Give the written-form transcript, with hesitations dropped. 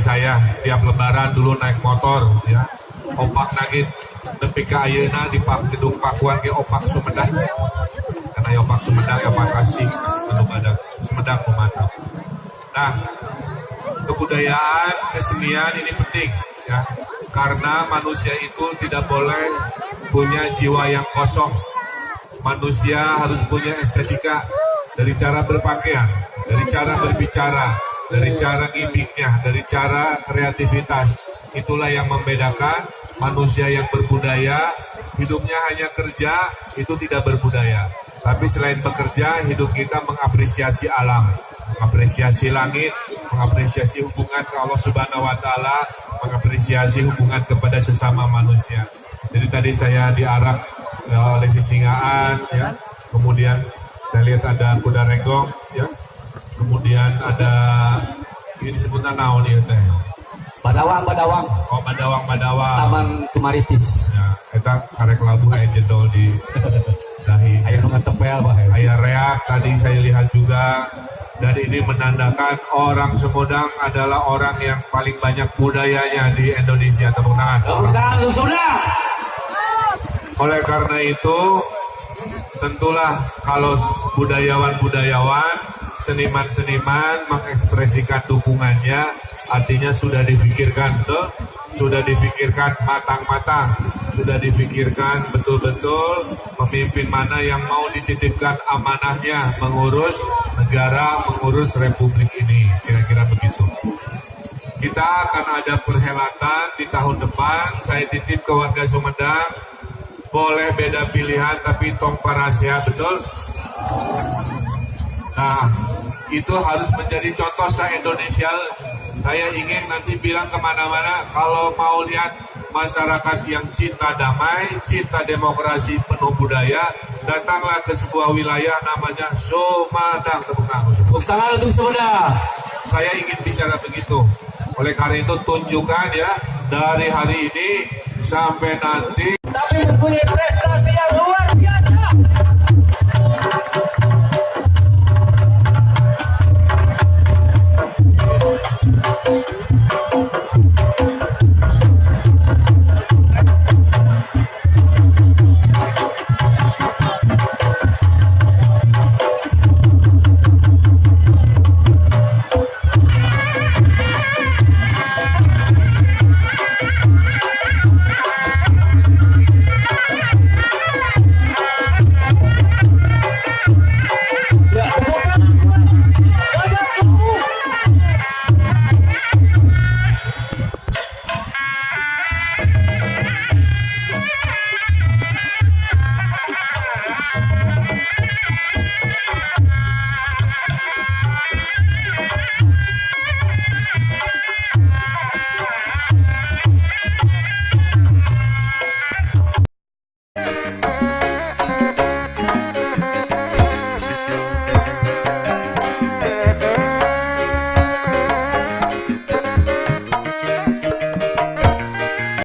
saya tiap lebaran dulu naik motor ya. Opak nagit nepi ka ayeuna di gedung Pakuan ke Opak Sumedang. Karena ya Opak Sumedang ya makasih Badak Sumedang pemantau. Nah, kebudayaan, kesenian ini penting ya. Karena manusia itu tidak boleh punya jiwa yang kosong. Manusia harus punya estetika dari cara berpakaian, dari cara berbicara, dari cara gimmicknya, dari cara kreativitas. Itulah yang membedakan manusia yang berbudaya, hidupnya hanya kerja, itu tidak berbudaya. Tapi selain bekerja, hidup kita mengapresiasi alam, mengapresiasi langit, mengapresiasi hubungan ke Allah Subhanahu wa Ta'ala, mengapresiasi hubungan kepada sesama manusia. Jadi tadi saya diarak oleh Sisingaan, ya. Kemudian saya lihat ada kuda renggong, ya. Kemudian ada ini disebutnya naon ya teh. Badawang. Oh, badawang. Taman Tumaritis. Ya, kita karek labu aya jendol di dahi. Aya nu ngetepel bae. Aya reak tadi saya lihat juga. Dan ini menandakan orang Sumedang adalah orang yang paling banyak budayanya di Indonesia. Tepuk tangan. Tepuk tangan lu sudah. Oleh karena itu, tentulah kalau budayawan-budayawan, seniman-seniman mengekspresikan dukungannya, artinya sudah difikirkan matang-matang, sudah difikirkan betul-betul pemimpin mana yang mau dititipkan amanahnya mengurus negara, mengurus republik ini, kira-kira begitu. Kita akan ada perhelatan di tahun depan, saya titip ke warga Sumedang, boleh beda pilihan tapi tong parasia, betul? Nah, itu harus menjadi contoh se-Indonesia. Saya ingin nanti bilang kemana-mana, kalau mau lihat masyarakat yang cinta damai, cinta demokrasi, penuh budaya, datanglah ke sebuah wilayah namanya Sumedang. Tepuk tangan untuk Sumedang. Saya ingin bicara begitu. Oleh karena itu tunjukkan ya, dari hari ini sampai nanti. Tapi mempunyai prestasi.